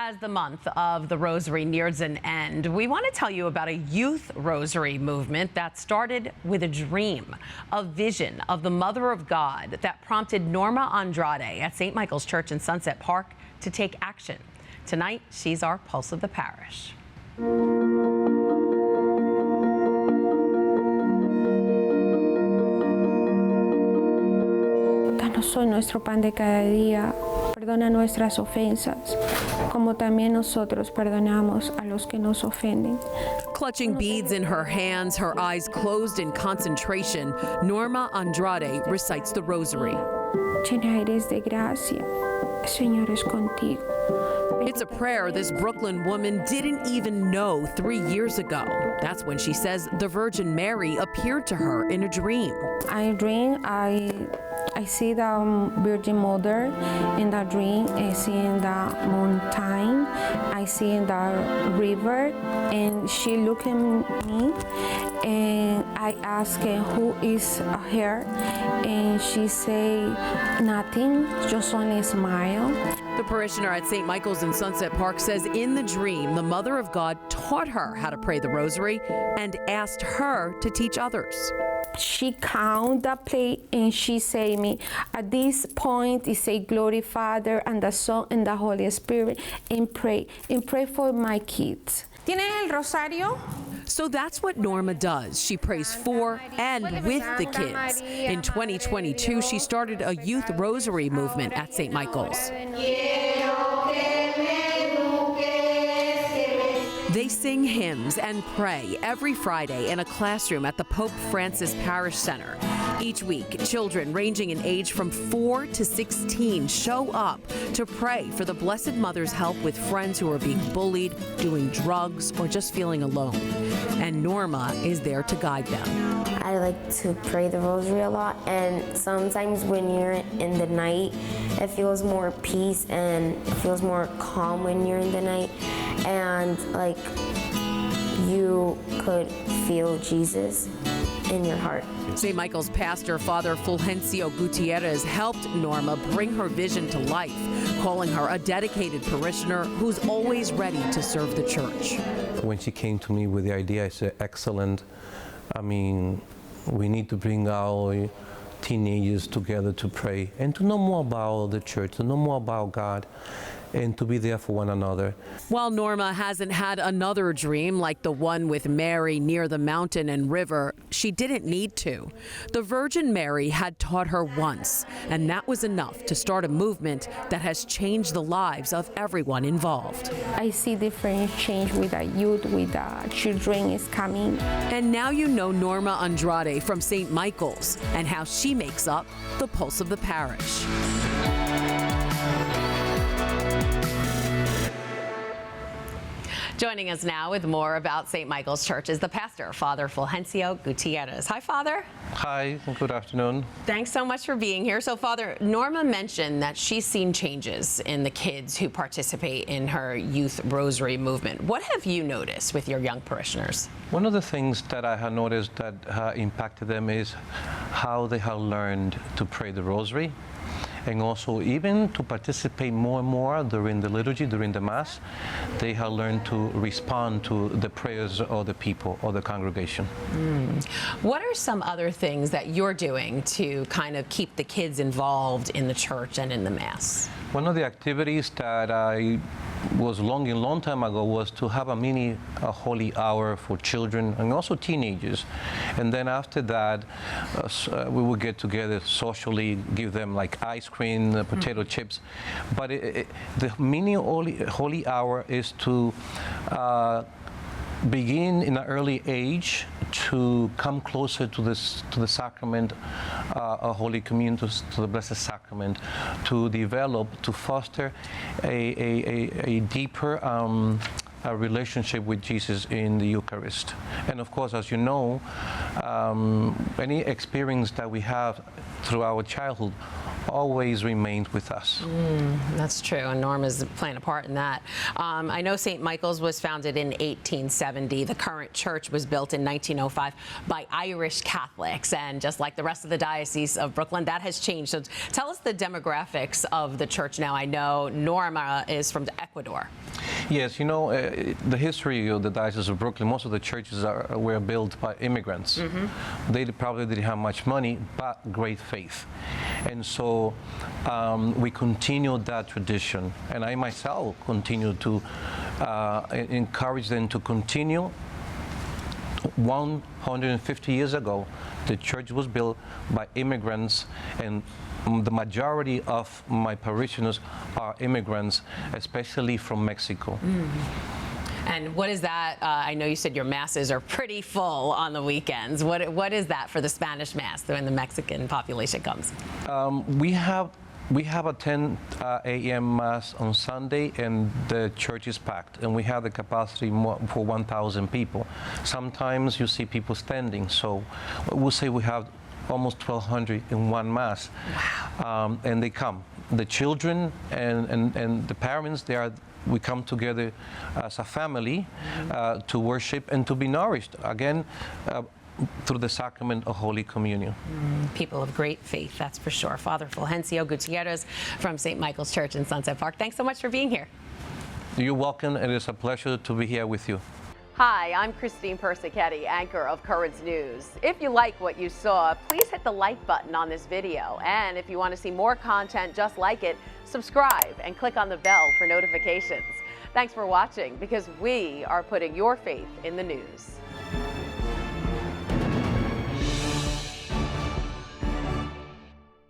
As the month of the Rosary nears an end, we want to tell you about a youth rosary movement that started with a dream, a vision of the Mother of God that prompted Norma Andrade at St. Michael's Church in Sunset Park to take action. Tonight, she's our Pulse of the Parish. Danos hoy nuestro pan de cada día. Perdona nuestras ofensas, como también nosotros perdonamos a los que nos ofenden. Clutching beads in her hands, her eyes closed in concentration, Norma Andrade recites the Rosary. Llena eres de gracia, el Señor es contigo. It's a prayer this Brooklyn woman didn't even know 3 years ago. That's when she says the Virgin Mary appeared to her in a dream. I dream, I see the Virgin Mother in the dream. I see in the mountain. I see in the river, and she look at me, and I ask her who is her, and she say nothing. Just only smile. The parishioner at St. Michael's in Sunset Park says in the dream, the Mother of God taught her how to pray the Rosary and asked her to teach others. She count the plate and she say me, at this point, it say glory Father and the Son and the Holy Spirit, and pray for my kids. ¿Tienes el rosario? So that's what Norma does. She prays for and with the kids. In 2022, she started a youth rosary movement at St. Michael's. They sing hymns and pray every Friday in a classroom at the Pope Francis Parish Center. Each week, children ranging in age from 4 to 16 show up to pray for the Blessed Mother's help with friends who are being bullied, doing drugs, or just feeling alone. And Norma is there to guide them. I like to pray the Rosary a lot, and sometimes when you're in the night, it feels more peace and it feels more calm when you're in the night, and like you could feel Jesus in your heart. St. Michael's pastor, Father Fulgencio Gutierrez, helped Norma bring her vision to life, calling her a dedicated parishioner who's always ready to serve the church. When she came to me with the idea, I said, excellent. I mean, we need to bring our teenagers together to pray and to know more about the church, to know more about God, and to be there for one another. While Norma hasn't had another dream like the one with Mary near the mountain and river, she didn't need to. The Virgin Mary had taught her once, and that was enough to start a movement that has changed the lives of everyone involved. I see different change with the youth, with the children is coming. And now you know Norma Andrade from St. Michael's and how she makes up the Pulse of the Parish. Joining us now with more about St. Michael's Church is the pastor, Father Fulgencio Gutierrez. Hi, Father. Hi, good afternoon. Thanks so much for being here. So, Father, Norma mentioned that she's seen changes in the kids who participate in her youth rosary movement. What have you noticed with your young parishioners? One of the things that I have noticed that impacted them is how they have learned to pray the Rosary, and also even to participate more and more during the liturgy, during the Mass. They have learned to respond to the prayers of the people or the congregation. What are some other things that you're doing to kind of keep the kids involved in the church and in the Mass? One of the activities that I was long time ago was to have a holy hour for children and also teenagers, and then after that we would get together socially, give them like ice cream, potato chips, but the mini holy hour is to begin in an early age to come closer to the sacrament of Holy Communion, to the Blessed Sacrament, to develop, to foster a deeper a relationship with Jesus in the Eucharist. And of course, as you know, any experience that we have through our childhood always remains with us. That's true, and Norma's playing a part in that. I know St. Michael's was founded in 1870. The current church was built in 1905 by Irish Catholics, and just like the rest of the Diocese of Brooklyn, that has changed. So tell us the demographics of the church now. I know Norma is from Ecuador. Yes, you know, the history of the Diocese of Brooklyn, most of the churches were built by immigrants. They probably didn't have much money, but great faith. And so we continued that tradition. And I myself continue to encourage them to continue. 150 years ago, the church was built by immigrants, and the majority of my parishioners are immigrants, especially from Mexico. And what is that? I know you said your masses are pretty full on the weekends. What is that for the Spanish Mass when the Mexican population comes? We have a 10 a.m. Mass on Sunday, and the church is packed, and we have the capacity for 1,000 people. Sometimes you see people standing, so we'll say we have almost 1,200 in one Mass. Wow. And they come. The children and the parents, we come together as a family to worship and to be nourished. Again, through the sacrament of Holy Communion. People of great faith, that's for sure. Father Fulgencio Gutierrez from St. Michael's Church in Sunset Park. Thanks so much for being here. You're welcome. It is a pleasure to be here with you. Hi, I'm Christine Persichetti, anchor of Currents News. If you like what you saw, please hit the like button on this video. And if you want to see more content just like it, subscribe and click on the bell for notifications. Thanks for watching, because we are putting your faith in the news.